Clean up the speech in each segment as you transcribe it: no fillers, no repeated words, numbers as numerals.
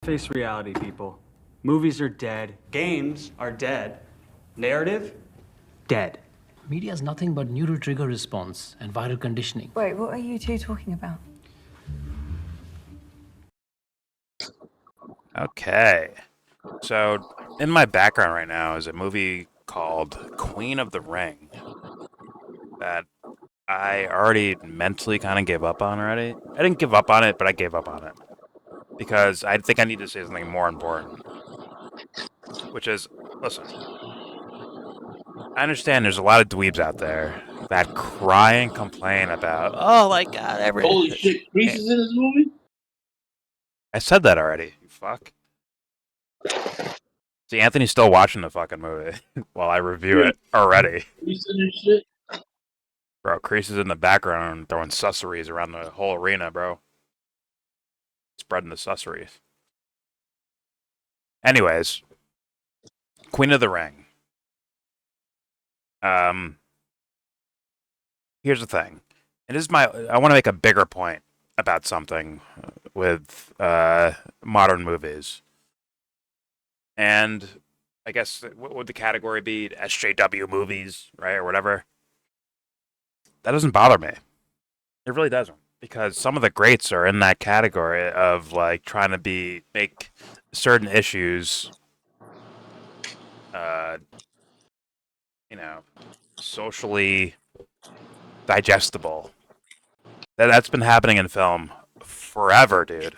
Face reality, people. Movies are dead. Games are dead. Narrative? Dead. Media is nothing but neural trigger response and viral conditioning. Wait, what are you two talking about? Okay. So, in my background right now is a movie called Queen of the Ring that I already mentally kind of gave up on already. I didn't give up on it, but I gave up on it. Because I think I need to say something more important. Which is, listen, I understand there's a lot of dweebs out there that cry and complain about, oh my god, Holy shit, Grease is in this movie? I said that already, you fuck. See, Anthony's still watching the fucking movie while I review it already. Grease in this shit? Bro, Crease is in the background throwing susseries around the whole arena, bro. Spreading the susseries. Anyways, Queen of the Ring. Here's the thing. It is I want to make a bigger point about something with modern movies. And I guess, what would the category be? SJW movies, right? Or whatever. That doesn't bother me. It really doesn't. Because some of the greats are in that category of, like, trying to make certain issues, socially digestible. That's been happening in film forever, dude.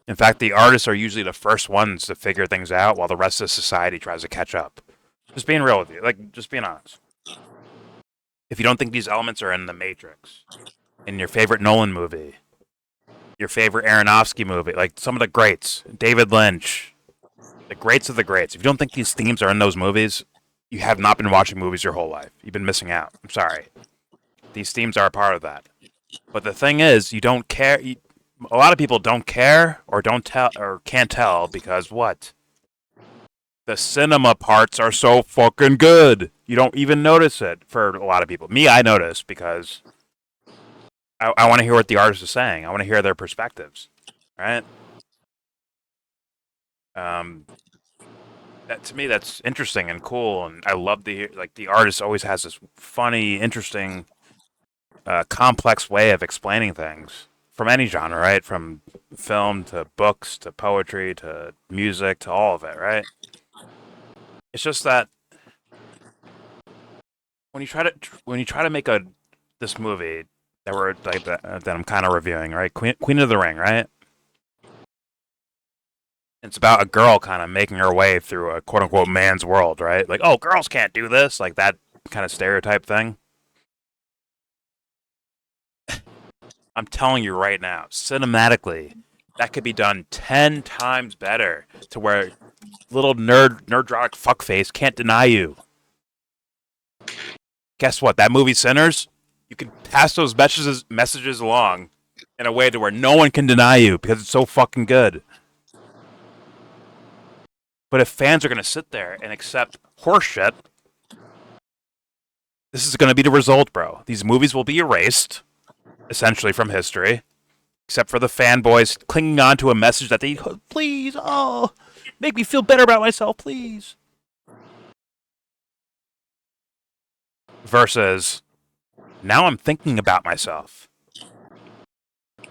In fact, the artists are usually the first ones to figure things out while the rest of society tries to catch up. Just being real with you. Like, just being honest. If you don't think these elements are in The Matrix, in your favorite Nolan movie, your favorite Aronofsky movie, like some of the greats, David Lynch, the greats of the greats, if you don't think these themes are in those movies, you have not been watching movies your whole life. You've been missing out. I'm sorry. These themes are a part of that. But the thing is, you don't care. A lot of people don't care or don't tell or can't tell because what? The cinema parts are so fucking good. You don't even notice it for a lot of people. Me, I notice because I want to hear what the artist is saying. I want to hear their perspectives, right? That to me, that's interesting and cool, and I love the artist always has this funny, interesting, complex way of explaining things from any genre, right? From film to books to poetry to music to all of it, right? It's just that when you try to make this movie that I'm kind of reviewing, right? Queen of the Ring, right? It's about a girl kind of making her way through a quote unquote man's world, right? Like, oh, girls can't do this, like that kind of stereotype thing. I'm telling you right now, cinematically, that could be done 10 times better to where little nerddrotic fuckface can't deny you. Guess what? That movie Sinners, you can pass those messages along in a way to where no one can deny you because it's so fucking good. But if fans are going to sit there and accept horseshit, this is going to be the result, bro. These movies will be erased, essentially, from history, except for the fanboys clinging on to a message that they, please, oh, make me feel better about myself, please. Versus, now I'm thinking about myself. I'm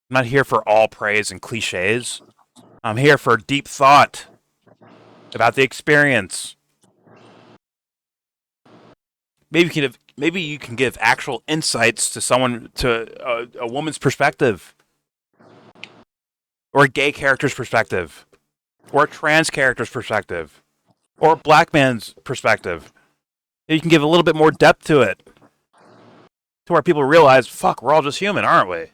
not here for all praise and cliches. I'm here for deep thought about the experience. Maybe you can give actual insights to a woman's perspective, or a gay character's perspective, or a trans character's perspective, or a black man's perspective. You can give a little bit more depth to it, to where people realize, fuck, we're all just human, aren't we?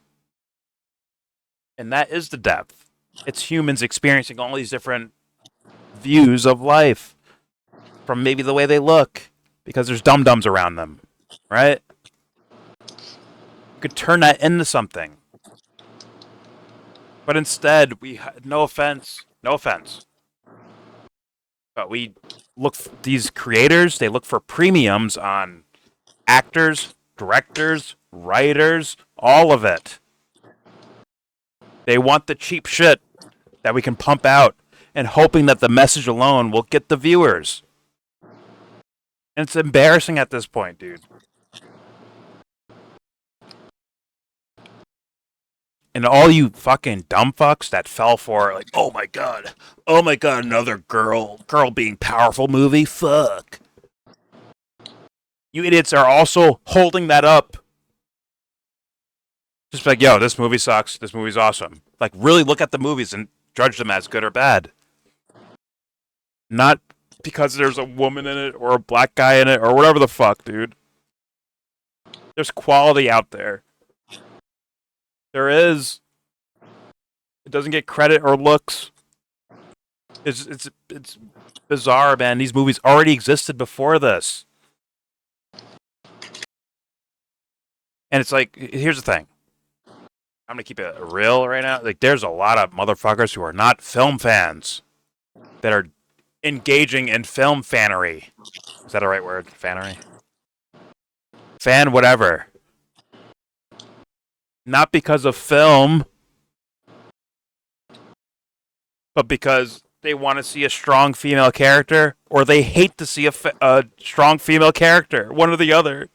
And that is the depth. It's humans experiencing all these different views of life from maybe the way they look, because there's dum-dums around them, right? You could turn that into something. But instead, no offense, but these creators, they look for premiums on actors, directors, writers, all of it. They want the cheap shit that we can pump out and hoping that the message alone will get the viewers. And it's embarrassing at this point, dude. And all you fucking dumb fucks that fell for it, like, oh my god, another girl being powerful movie, fuck. You idiots are also holding that up. Just like, yo, this movie sucks, this movie's awesome. Like, really look at the movies and judge them as good or bad. Not because there's a woman in it or a black guy in it or whatever the fuck, dude. There's quality out there. There is. It doesn't get credit or looks. It's bizarre, man. These movies already existed before this. And it's like, here's the thing. I'm gonna keep it real right now. Like, there's a lot of motherfuckers who are not film fans that are engaging in film fannery. Is that a right word? Fannery? Fan whatever. Not because of film, but because they want to see a strong female character, or they hate to see a strong female character. One or the other.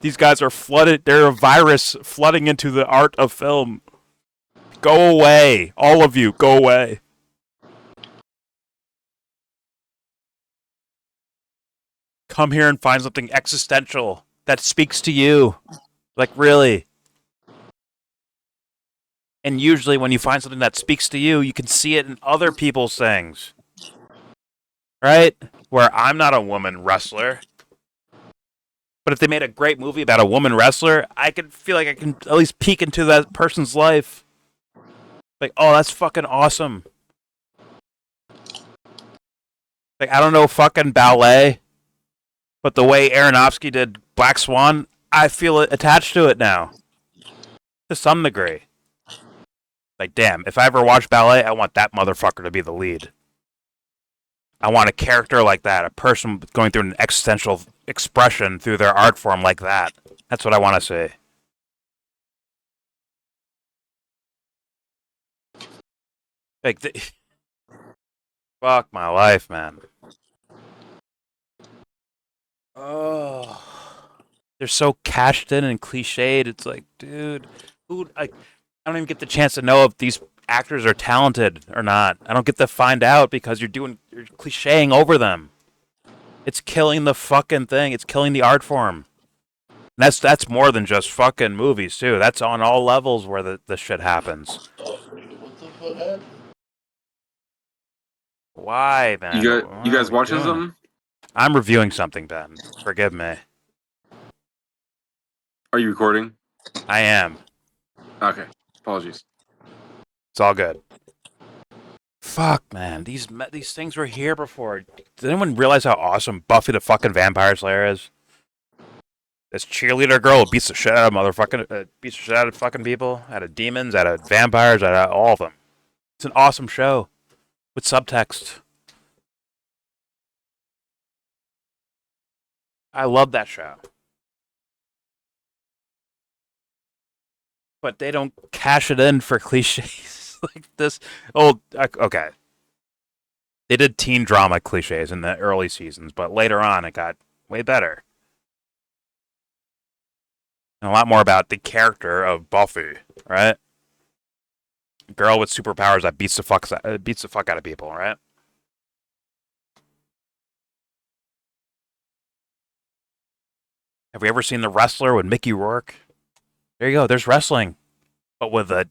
These guys are flooded. They're a virus flooding into the art of film. Go away. All of you, go away. Come here and find something existential that speaks to you. Like, really. And usually when you find something that speaks to you, you can see it in other people's things. Right? Where I'm not a woman wrestler. But if they made a great movie about a woman wrestler, I could feel like I can at least peek into that person's life. Like, oh, that's fucking awesome. Like, I don't know fucking ballet, but the way Aronofsky did Black Swan, I feel attached to it now. To some degree. Like, damn, if I ever watch ballet, I want that motherfucker to be the lead. I want a character like that, a person going through an existential expression through their art form like that. That's what I want to see. Like, fuck my life, man. Oh, they're so cashed in and cliched. It's like, dude, I don't even get the chance to know if these actors are talented or not. I don't get to find out because you're clichéing over them. It's killing the fucking thing. It's killing the art form. And that's more than just fucking movies too. That's on all levels where the shit happens. Oh, what the fuck happened? Why, man? You guys watching something? I'm reviewing something, Ben. Forgive me. Are you recording? I am. Okay. Apologies. It's all good. Fuck, man. These things were here before. Did anyone realize how awesome Buffy the fucking Vampire Slayer is? This cheerleader girl who beats the shit out of beats the shit out of fucking people, out of demons, out of vampires, out of all of them. It's an awesome show with subtext. I love that show. But they don't cash it in for cliches like this. Oh, okay. They did teen drama cliches in the early seasons, but later on it got way better. And a lot more about the character of Buffy, right? Girl with superpowers that beats the fuck out of people, right? Have we ever seen The Wrestler with Mickey Rourke? There you go. There's wrestling, but with a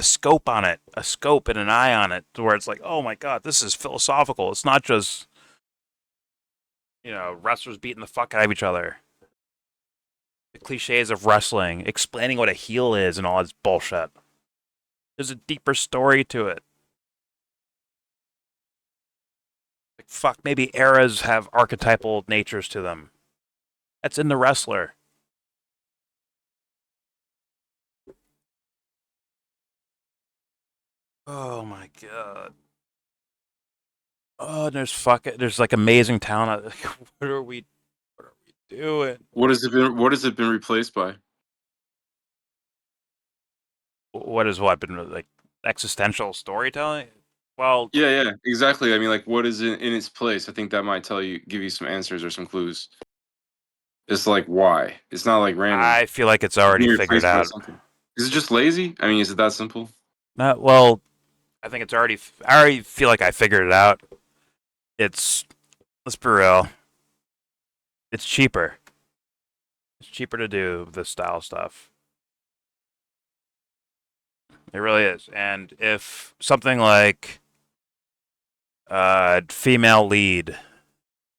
scope on it, a scope and an eye on it, to where it's like, oh my god, this is philosophical. It's not just, wrestlers beating the fuck out of each other. The cliches of wrestling, explaining what a heel is and all this bullshit. There's a deeper story to it. Like, fuck, maybe eras have archetypal natures to them. That's in The Wrestler. Oh my god. Oh, there's like amazing talent. What are we doing? What has it been replaced by? What has what been like Existential storytelling. Well, Yeah, exactly. I mean, like, what is in its place? I think that might give you some answers or some clues. It's like why? It's not like random. I feel like it's You can already be figured replaced by out. something. Is it just lazy? I mean, is it that simple? Not well. I think it's already. I already feel like I figured it out. It's. Let's be real. It's cheaper. It's cheaper to do this style stuff. It really is. And if something like female lead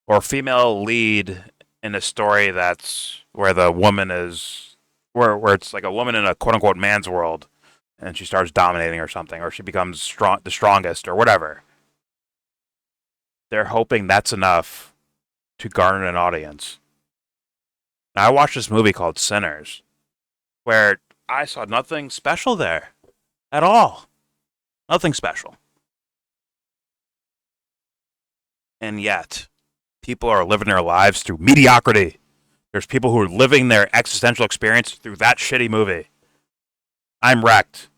or female lead in a story that's where the woman is where it's like a woman in a quote unquote man's world and she starts dominating or something, or she becomes the strongest or whatever. They're hoping that's enough to garner an audience. Now, I watched this movie called Sinners, where I saw nothing special there at all. Nothing special. And yet, people are living their lives through mediocrity. There's people who are living their existential experience through that shitty movie. I'm wrecked.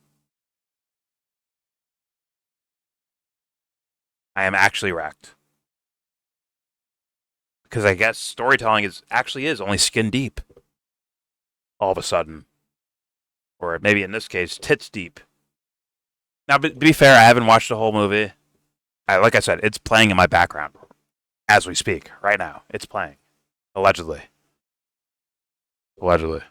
I am actually wrecked. Because I guess storytelling is only skin deep. All of a sudden. Or maybe in this case, tits deep. Now, to be fair, I haven't watched the whole movie. Like I said, it's playing in my background as we speak right now. It's playing, allegedly. Allegedly.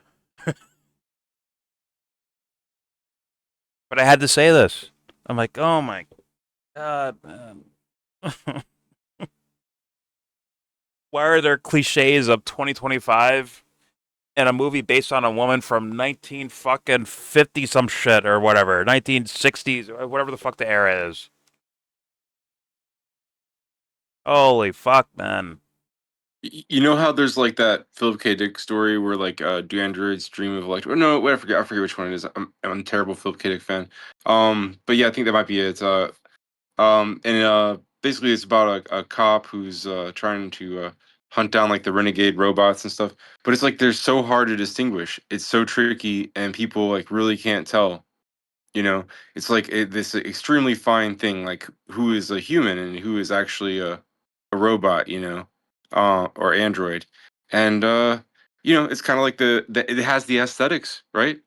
But I had to say this. I'm like, oh my god, man. Why are there cliches of 2025 in a movie based on a woman from 19 fucking 50 some shit or whatever, 1960s, or whatever the fuck the era is? Holy fuck, man. You know how there's like that Philip K. Dick story where like do androids dream of electric? No, wait, I forget which one it is. I'm a terrible Philip K. Dick fan. But yeah, I think that might be it. And basically it's about a cop who's trying to hunt down like the renegade robots and stuff. But it's like they're so hard to distinguish. It's so tricky, and people like really can't tell. You know, it's like this extremely fine thing, like who is a human and who is actually a robot, or android. And it's kind of like the it has the aesthetics, right?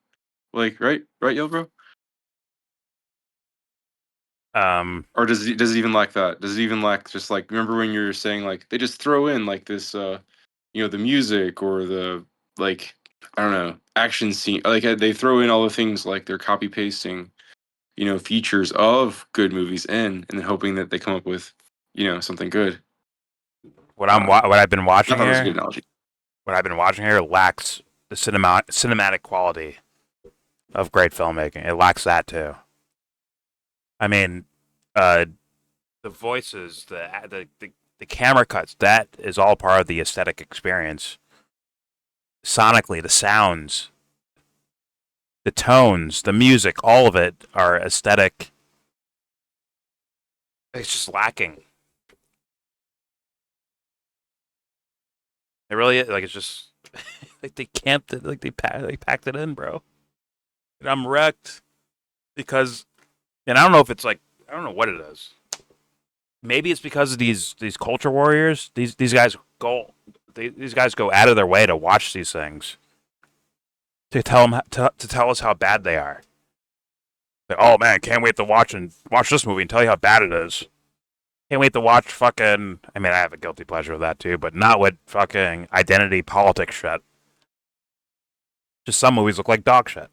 Like, right, yo, bro. Or does it even lack that? Does it even lack just like remember when you were saying like they just throw in like this, the music or the like I don't know action scene, like they throw in all the things like they're copy pasting features of good movies in, and then hoping that they come up with, something good. What I've been I watching thought it was a here, good analogy. what I've been watching here lacks the cinematic quality of great filmmaking. It lacks that too. I mean, uh, the voices, the camera cuts, that is all part of the aesthetic experience. Sonically, the sounds, the tones, the music, all of it are aesthetic. It's just lacking. It really is. Like it's just like they camped it, like they packed it in, bro. And I'm wrecked because, and I don't know if it's like I don't know what it is. Maybe it's because of these culture warriors. These guys these guys go out of their way to watch these things to tell us how bad they are. Like, oh man, can't wait to watch this movie and tell you how bad it is. Can't wait to watch fucking. I mean, I have a guilty pleasure of that too, but not with fucking identity politics shit. Just some movies look like dog shit.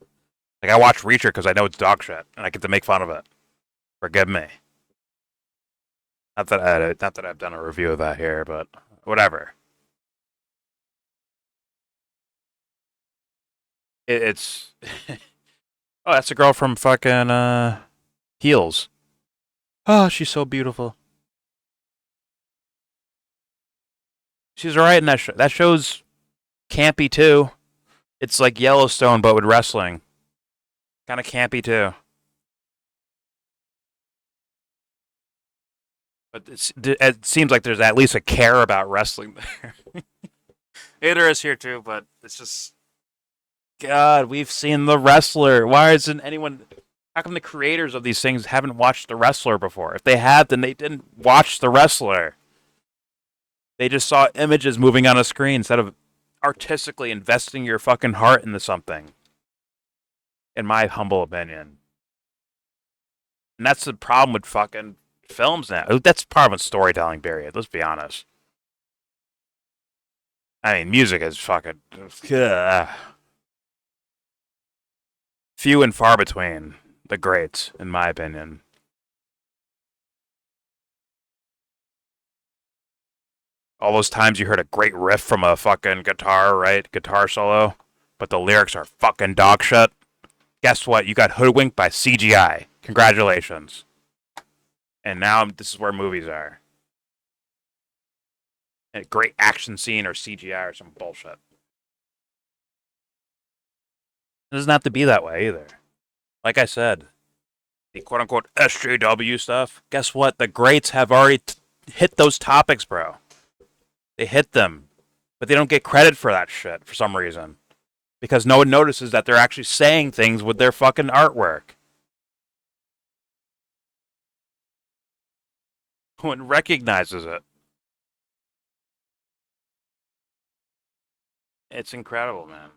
Like I watch Reacher because I know it's dog shit and I get to make fun of it. Forgive me. Not that I've done a review of that here, but whatever. It's oh, that's a girl from fucking Heels. Oh, she's so beautiful. She's alright in that show. That show's campy too. It's like Yellowstone but with wrestling. Kind of campy too. But it seems like there's at least a care about wrestling there. There is here too, but it's just God. We've seen The Wrestler. Why isn't anyone? How come the creators of these things haven't watched The Wrestler before? If they had, then they didn't watch The Wrestler. They just saw images moving on a screen instead of artistically investing your fucking heart into something. In my humble opinion. And that's the problem with fucking films now. That's part of a storytelling period, let's be honest. I mean, music is fucking... few and far between the greats, in my opinion. All those times you heard a great riff from a fucking guitar, right? Guitar solo. But the lyrics are fucking dog shit. Guess what? You got hoodwinked by CGI. Congratulations. And now this is where movies are. A great action scene or CGI or some bullshit. It doesn't have to be that way either. Like I said, the quote-unquote SJW stuff, guess what? The greats have already hit those topics, bro. They hit them. But they don't get credit for that shit for some reason. Because no one notices that they're actually saying things with their fucking artwork. No one recognizes it. It's incredible, man.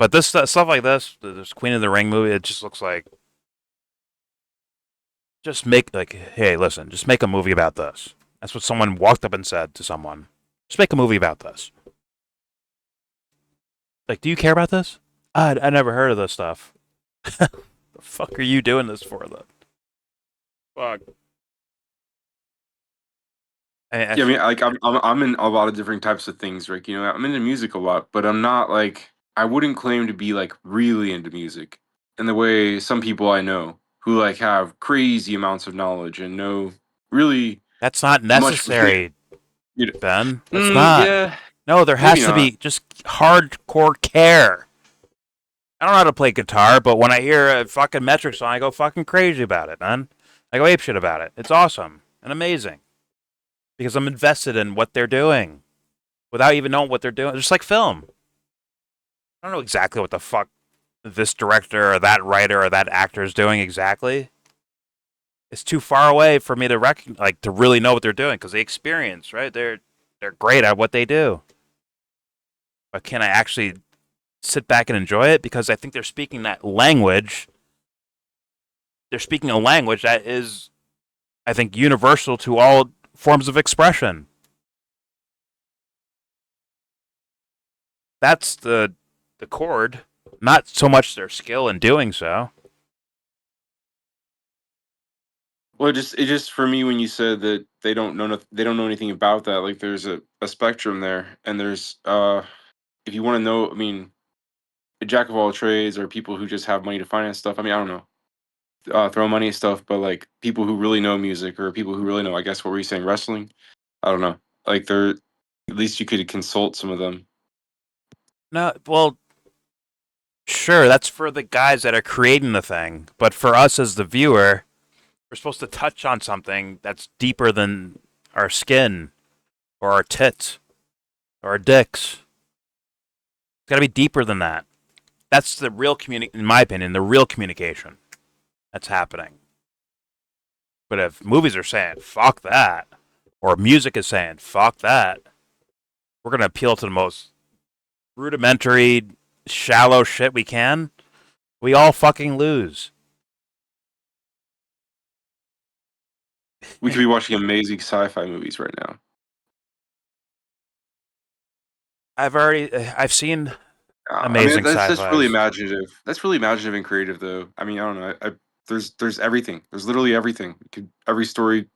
But this stuff like this Queen of the Ring movie, it just looks like... Just make, like, hey, listen, just make a movie about this. That's what someone walked up and said to someone. Just make a movie about this. Like, do you care about this? I never heard of this stuff. The fuck are you doing this for, then? Fuck. Yeah, I mean, like I'm in a lot of different types of things, Rick. You know, I'm into music a lot, but I'm not like I wouldn't claim to be like really into music in the way some people I know who like have crazy amounts of knowledge and know really That's not much. necessary, You know, Ben. That's not. yeah, No, there maybe has to not. be just hardcore care. I don't know how to play guitar, but when I hear a fucking metric song, I go fucking crazy about it, man. I go apeshit about it. It's awesome and amazing. Because I'm invested in what they're doing. Without even knowing what they're doing. Just like film. I don't know exactly what the fuck this director or that writer or that actor is doing exactly. It's too far away for me to to really know what they're doing because they experience, right? They're great at what they do. But can I actually sit back and enjoy it? Because I think they're speaking that language. They're speaking a language that is, I think, universal to all forms of expression. That's the chord, not so much their skill in doing so. Well, it just for me when you said that they don't know they don't know anything about that. Like there's a spectrum there, and there's if you want to know, I mean, a jack of all trades or people who just have money to finance stuff. I mean, I don't know, throw money at stuff, but like people who really know music or people who really know, I guess what were you saying, wrestling? I don't know. Like they're at least you could consult some of them. No, well, sure, that's for the guys that are creating the thing. But for us as the viewer, we're supposed to touch on something that's deeper than our skin or our tits or our dicks. It's got to be deeper than that. That's the real in my opinion, the real communication that's happening. But if movies are saying fuck that, or music is saying fuck that, we're gonna appeal to the most rudimentary, shallow shit we can. We all fucking lose. We could be watching amazing sci-fi movies right now. I've seen I mean, amazing that's really sci-fis. imaginative. That's really imaginative and creative, though. I mean, I don't know. There's everything. There's literally everything. Every story,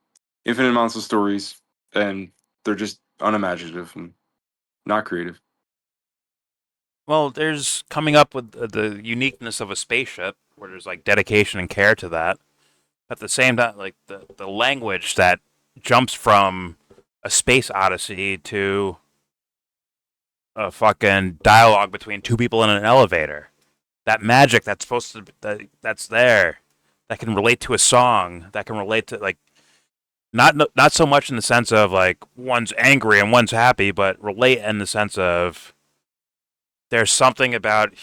infinite amounts of stories, and they're just unimaginative and not creative. Well, there's coming up with the uniqueness of a spaceship, where there's like dedication and care to that. At the same time, like the language that jumps from a space odyssey to a fucking dialogue between two people in an elevator. That magic that's supposed to that's there, that can relate to a song, that can relate to like not so much in the sense of like one's angry and one's happy, but relate in the sense of there's something about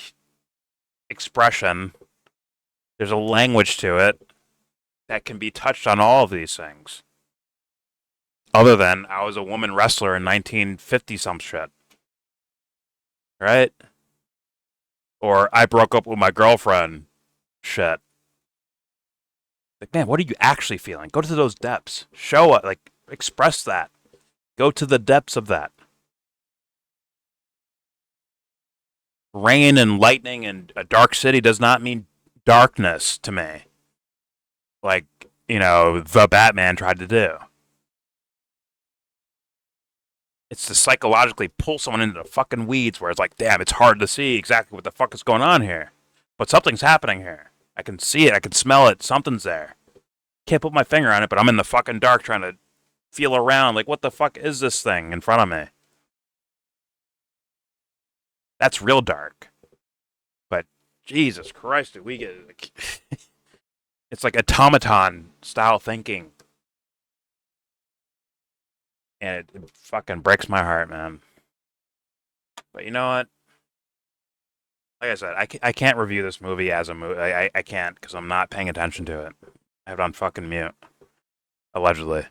expression There's a language to it that can be touched on all of these things. Other than I was a woman wrestler in 1950 some shit. Right? Or I broke up with my girlfriend shit. Like, man, what are you actually feeling? Go to those depths. Show it. Like, express that. Go to the depths of that. Rain and lightning and a dark city does not mean darkness to me. Like, the Batman tried to do. It's to psychologically pull someone into the fucking weeds where it's like, damn, it's hard to see exactly what the fuck is going on here. But something's happening here. I can see it. I can smell it. Something's there. Can't put my finger on it, but I'm in the fucking dark trying to feel around. Like, what the fuck is this thing in front of me? That's real dark. But Jesus Christ, did we get... Like, it's like automaton style thinking. And it fucking breaks my heart, man. But you know what? Like I said, I can't review this movie as a movie. I can't because I'm not paying attention to it. I have it on fucking mute. Allegedly.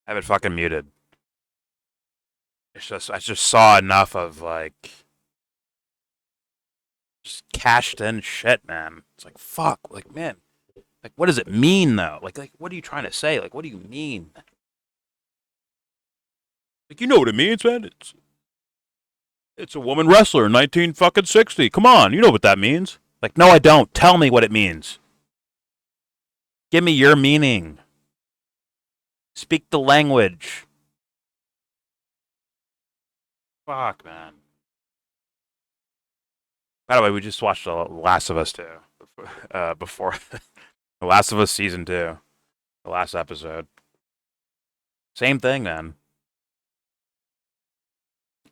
I have it fucking muted. It's just, I just saw enough of, like, just cashed in shit, man. It's like, fuck. Like, man. Like, what does it mean, though? Like, what are you trying to say? Like, what do you mean? Like, you know what it means, man. It's a woman wrestler in 1960. Come on, you know what that means. Like, no, I don't. Tell me what it means. Give me your meaning. Speak the language. Fuck, man. By the way, we just watched The Last of Us 2. Before The Last of Us Season 2. The last episode. Same thing, man.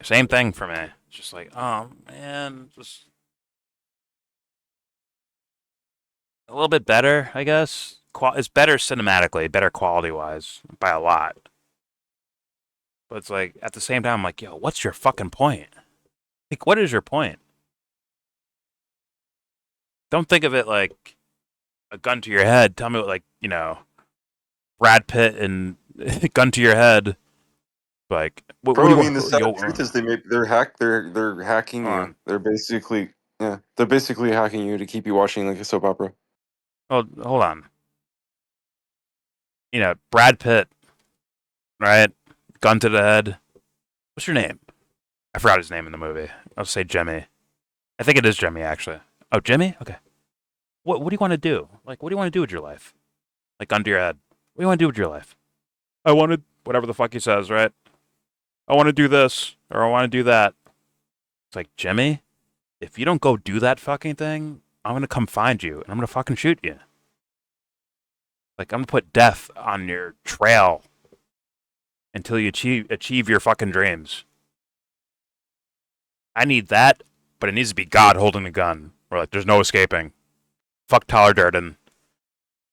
Same thing for me. It's just like, oh, man. Just a little bit better, I guess. It's better cinematically, better quality-wise, by a lot. But it's like, at the same time, I'm like, yo, what's your fucking point? Like, what is your point? Don't think of it like a gun to your head. Tell me what, like, Brad Pitt and gun to your head. Like, what Bro, do I you mean, the want? sad truth is they're hacking you. They're basically hacking you to keep you watching like a soap opera. Oh, hold on. Brad Pitt, right? Gun to the head. What's your name? I forgot his name in the movie. I'll say Jimmy. I think it is Jimmy, actually. Oh, Jimmy? Okay. What do you want to do? Like, what do you want to do with your life? Like, gun to your head. What do you want to do with your life? I wanted whatever the fuck he says, right? I want to do this, or I want to do that. It's like, Jimmy, if you don't go do that fucking thing, I'm going to come find you, and I'm going to fucking shoot you. Like, I'm going to put death on your trail until you achieve your fucking dreams. I need that, but it needs to be God holding the gun. Or, like, there's no escaping. Fuck Tyler Durden.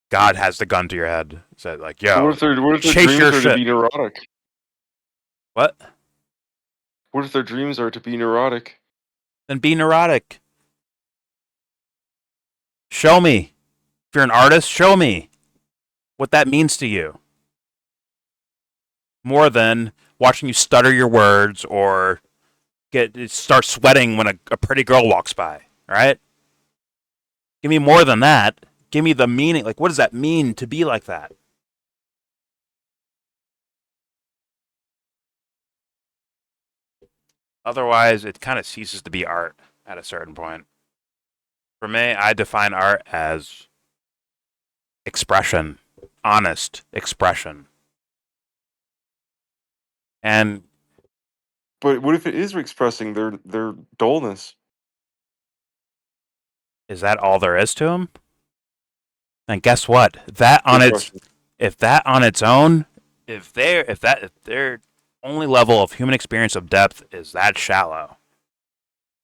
God has the gun to your head. Said, like, yo, What if their chase dreams your are to shit. be neurotic? What? What if their dreams are to be neurotic? Then be neurotic. Show me. If you're an artist, show me what that means to you. More than watching you stutter your words or start sweating when a pretty girl walks by. All right? Give me more than that. Give me the meaning. Like, what does that mean to be like that? Otherwise, it kind of ceases to be art at a certain point. For me, I define art as expression, honest expression. And But what if it is expressing their dullness? is that all there is to them? And guess what? That on Good its question. if that on its own, if their only level of human experience of depth is that shallow,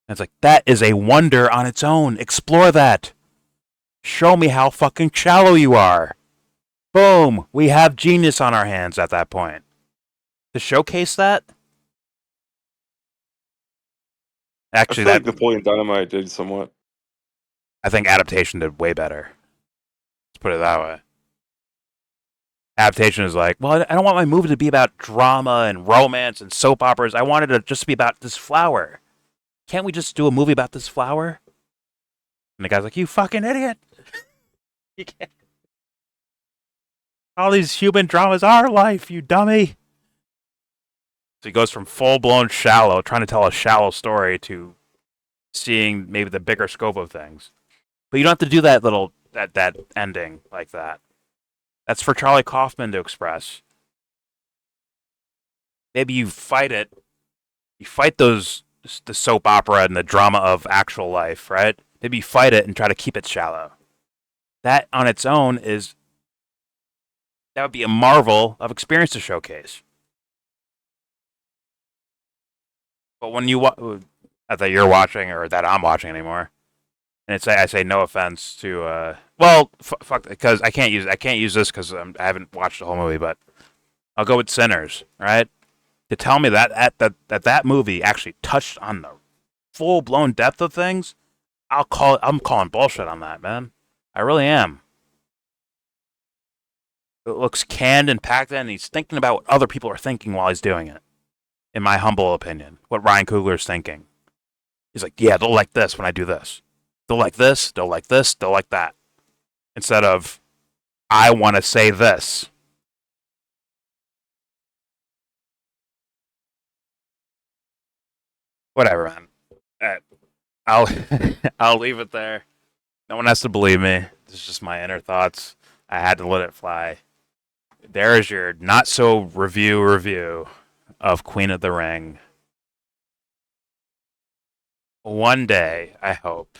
it's like that is a wonder on its own. Explore that. Show me how fucking shallow you are. Boom, we have genius on our hands at that point. To showcase that? I Actually, feel like Napoleon Dynamite did somewhat. I think adaptation did way better. Let's put it that way. Adaptation is like, well, I don't want my movie to be about drama and romance and soap operas. I wanted it to just be about this flower. Can't we just do a movie about this flower? And the guy's like, you fucking idiot. You can't. All these human dramas are life, you dummy. So he goes from full-blown shallow, trying to tell a shallow story, to seeing maybe the bigger scope of things. But you don't have to do that ending like that. That's for Charlie Kaufman to express. Maybe you fight it. You fight the soap opera and the drama of actual life, right? Maybe you fight it and try to keep it shallow. That on its own that would be a marvel of experience to showcase. But when you that you're watching or that I'm watching anymore, and I say no offense to fuck, because I can't use this because I haven't watched the whole movie, but I'll go with Sinners, right? To tell me that movie actually touched on the full blown depth of things, I'm calling bullshit on that, man. I really am. It looks canned and packed in, and he's thinking about what other people are thinking while he's doing it. In my humble opinion, what Ryan Coogler's thinking. He's like, yeah, they'll like this when I do this. They'll like this, they'll like this, they'll like that. Instead of, I want to say this. Whatever, man. I'll I'll leave it there. No one has to believe me. This is just my inner thoughts. I had to let it fly. There is your not so review of Queen of the Ring. One day, I hope,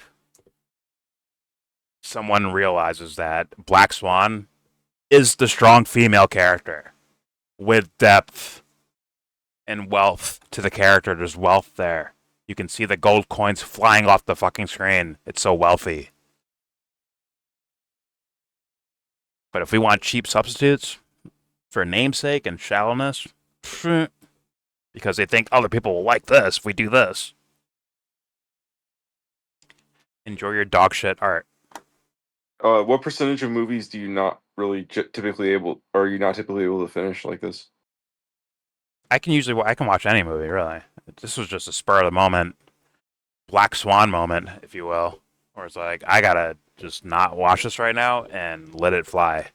someone realizes that Black Swan is the strong female character with depth and wealth to the character. There's wealth there. You can see the gold coins flying off the fucking screen. It's so wealthy. But if we want cheap substitutes for namesake and shallowness, because they think other people will like this if we do this, enjoy your dog shit art. What percentage of movies do you not really typically able, or are you not typically able to finish like this? I can watch any movie, really. This was just a spur of the moment, Black Swan moment, if you will, where it's like, I gotta just not watch this right now and let it fly.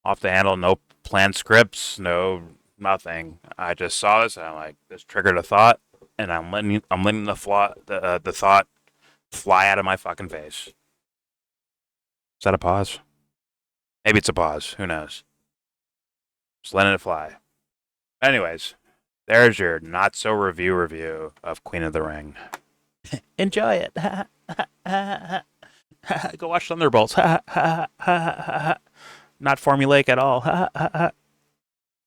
Off the handle, no planned scripts, no nothing. I just saw this and I'm like, this triggered a thought, and I'm letting the thought fly out of my fucking face. Is that a pause? Maybe it's a pause. Who knows? Just letting it fly. Anyways, there's your not so review of Queen of the Ring. Enjoy it. Go watch Thunderbolts. Not formulaic at all.